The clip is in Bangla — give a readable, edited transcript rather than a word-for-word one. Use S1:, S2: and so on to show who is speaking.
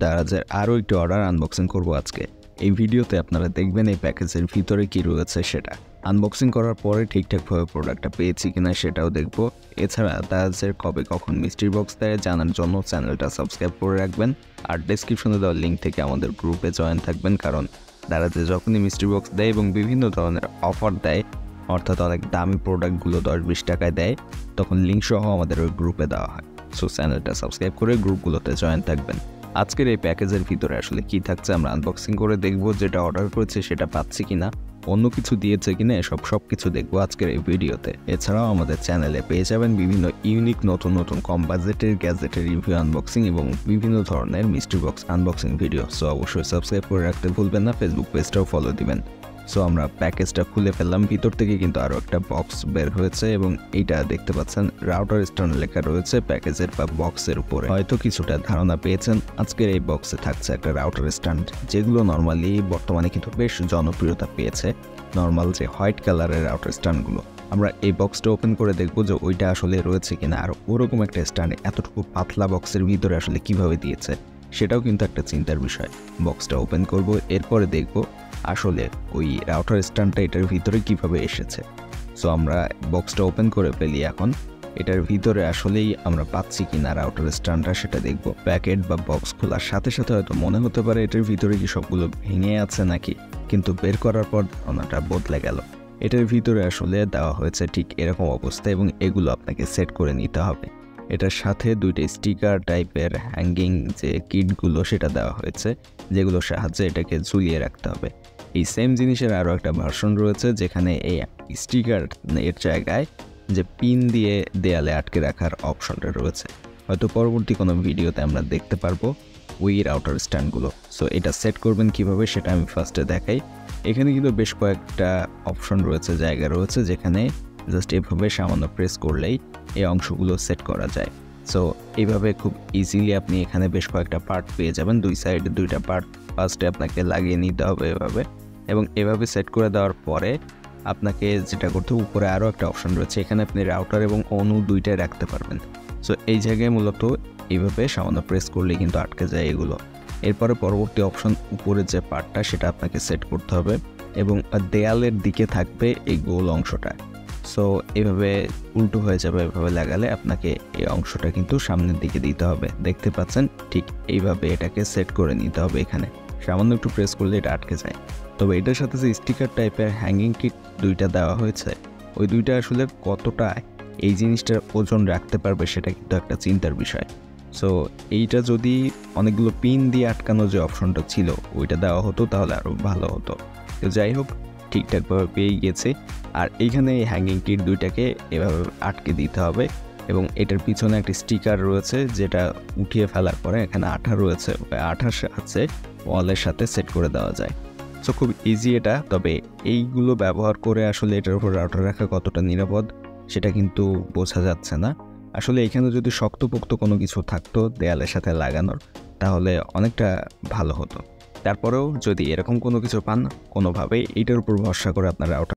S1: দারাজের আরও একটি অর্ডার আনবক্সিং করব আজকে। এই ভিডিওতে আপনারা দেখবেন এই প্যাকেজের ভিতরে কি রয়েছে সেটা। আনবক্সিং করার পরে ঠিকঠাকভাবে প্রোডাক্টটা পেয়েছি কিনা সেটাও দেখব। এছাড়া দারাজের কবে কখন মিস্ট্রি বক্স দেয় জানার জন্য চ্যানেলটা সাবস্ক্রাইব করে রাখবেন। আর ডেসক্রিপশনে দেওয়া লিঙ্ক থেকে আমাদের গ্রুপে জয়েন থাকবেন, কারণ দারাজে যখনই মিস্ট্রি বক্স দেয় এবং বিভিন্ন ধরনের অফার দেয়, অর্থাৎ অনেক দামি প্রোডাক্টগুলো 10-20 টাকায় দেয়, তখন লিঙ্ক সহ আমাদের ওই গ্রুপে দেওয়া হয়। সো চ্যানেলটা সাবস্ক্রাইব করে গ্রুপগুলোতে জয়েন থাকবেন। আজকের এই প্যাকেজের ভিতরে আসলে কি থাকছে আমরা আনবক্সিং করে দেখব। যেটা অর্ডার করেছে সেটা পাচ্ছি কিনা, অন্য কিছু দিয়েছে কিনা, সব কিছু দেখবো আজকের এই ভিডিওতে। এছাড়াও আমাদের চ্যানেলে পেয়ে যাবেন বিভিন্ন ইউনিক নতুন কম বাজেটের গ্যাজেটের রিভিউ আনবক্সিং এবং বিভিন্ন ধরনের mystery box unboxing video. So অবশ্যই সাবস্ক্রাইব করে রাখতে ভুলবেন না, ফেসবুক পেজটাও ফলো দিবেন। সো আমরা প্যাকেজটা খুলে ফেললাম। ভিতর থেকে কিন্তু আরও একটা বক্স বের হয়েছে এবং এইটা দেখতে পাচ্ছেন রাউটার স্ট্যান্ড লেখা রয়েছে প্যাকেজের বা বক্সের উপরে। হয়তো কিছুটা ধারণা পেয়েছেন। আজকের এই বক্সে থাকছে একটা রাউটার স্ট্যান্ড, যেগুলো নর্মালি বর্তমানে কিন্তু বেশ জনপ্রিয়তা পেয়েছে। নর্মাল যে হোয়াইট কালারের রাউটার স্ট্যান্ডগুলো, আমরা এই বক্সটা ওপেন করে দেখবো যে ওইটা আসলে রয়েছে কিনা। আর ওরকম একটা স্ট্যান্ড এতটুকু পাতলা বক্সের ভিতরে আসলে কিভাবে দিয়েছে সেটাও কিন্তু একটা চিন্তার বিষয়। বক্সটা ওপেন করব, এরপরে দেখব আসলে ওই রাউটার স্ট্যান্ডটা এটার ভিতরে কিভাবে এসেছে। সো আমরা বক্সটা ওপেন করে ফেলি এখন। এটার ভিতরে আসলেই আমরা পাচ্ছি কিনা রাউটার স্ট্যান্ডটা সেটা দেখব। প্যাকেট বা বক্স খোলার সাথে সাথে হয়তো মনে হতে পারে এটার ভিতরে কি সবগুলো ভেঙে আছে নাকি, কিন্তু বের করার পর ধারণাটা বদলে গেল। এটার ভিতরে আসলে দেওয়া হয়েছে ঠিক এরকম অবস্থা এবং এগুলো আপনাকে সেট করে নিতে হবে। এটার সাথে দুইটা স্টিকার টাইপের হ্যাঙ্গিং যে কিটগুলো সেটা দেওয়া হয়েছে, যেগুলোর সাহায্যে এটাকে ঝুলিয়ে রাখতে হবে। এই সেম জিনিসের আরও একটা ভার্সন রয়েছে যেখানে এই স্টিকার এর জায়গায় যে পিন দিয়ে দেয়ালে আটকে রাখার অপশনটা রয়েছে। হয়তো পরবর্তী কোনো ভিডিওতে আমরা দেখতে পারবো ওই রাউটার স্ট্যান্ডগুলো। সো এটা সেট করবেন কিভাবে সেটা আমি ফার্স্টে দেখাই। এখানে কিন্তু বেশ কয়েকটা অপশন রয়েছে, জায়গা রয়েছে যেখানে জাস্ট এভাবে সামান্য প্রেস করলেই এই অংশগুলো সেট করা যায়। সো এইভাবে খুব ইজিলি আপনি এখানে বেশ কয়েকটা পার্ট পেয়ে যাবেন। দুই সাইডে দুইটা পার্ট ফার্স্টে আপনাকে লাগিয়ে নিতে হবে এভাবে, এবং এভাবে সেট করে দেওয়ার পরে আপনাকে যেটা করতে হবে, উপরে আরও একটা অপশন রয়েছে, এখানে আপনি রাউটার এবং অনু দুইটাই রাখতে পারবেন। সো এই জায়গায় মূলত এইভাবে সামান্য প্রেস করলেই কিন্তু আটকে যায় এগুলো। এরপরে পরবর্তী অপশন, উপরের যে পার্টটা সেটা আপনাকে সেট করতে হবে এবং দেয়ালের দিকে থাকবে এই গোল অংশটা। সো এভাবে উল্টো হয়ে যাবে, এভাবে লাগালে আপনাকে এই অংশটা কিন্তু সামনের দিকে দিতে হবে। দেখতে পাচ্ছেন ঠিক এইভাবে এটাকে সেট করে নিতে হবে। এখানে সামান্য একটু প্রেস করলে এটা আটকে যায়। তবে এটার সাথে যে স্টিকার টাইপের হ্যাঙ্গিং কিট দুইটা দেওয়া হয়েছে, ওই দুইটা আসলে কতটা এই জিনিসটার ওজন রাখতে পারবে সেটা কিন্তু একটা চিন্তার বিষয়। সো এইটা যদি অনেকগুলো পিন দিয়ে আটকানো যে অপশনটা ছিল ওইটা দেওয়া হতো তাহলে আরও ভালো হতো। তো যাই হোক, ঠিকঠাকভাবে পেয়ে গেছে। আর এইখানে এই হ্যাঙ্গিং কিট দুইটাকে এভাবে আটকে দিতে হবে এবং এটার পিছনে একটা স্টিকার রয়েছে যেটা উঠিয়ে ফেলার পরে এখানে আঠা রয়েছে, আঠার সাহায্যে ওয়ালের সাথে সেট করে দেওয়া যায়। সো খুব ইজি এটা। তবে এইগুলো ব্যবহার করে আসলে এটার উপর রাউটার রাখা কতটা নিরাপদ সেটা কিন্তু বোঝা যাচ্ছে না। আসলে এখানে যদি শক্তপোক্ত কোনো কিছু থাকতো দেয়ালের সাথে লাগানোর, তাহলে অনেকটা ভালো হতো। তারপরেও যদি এরকম কোনো কিছু পান, কোনোভাবেই এইটার উপর ভরসা করে আপনার রাউটার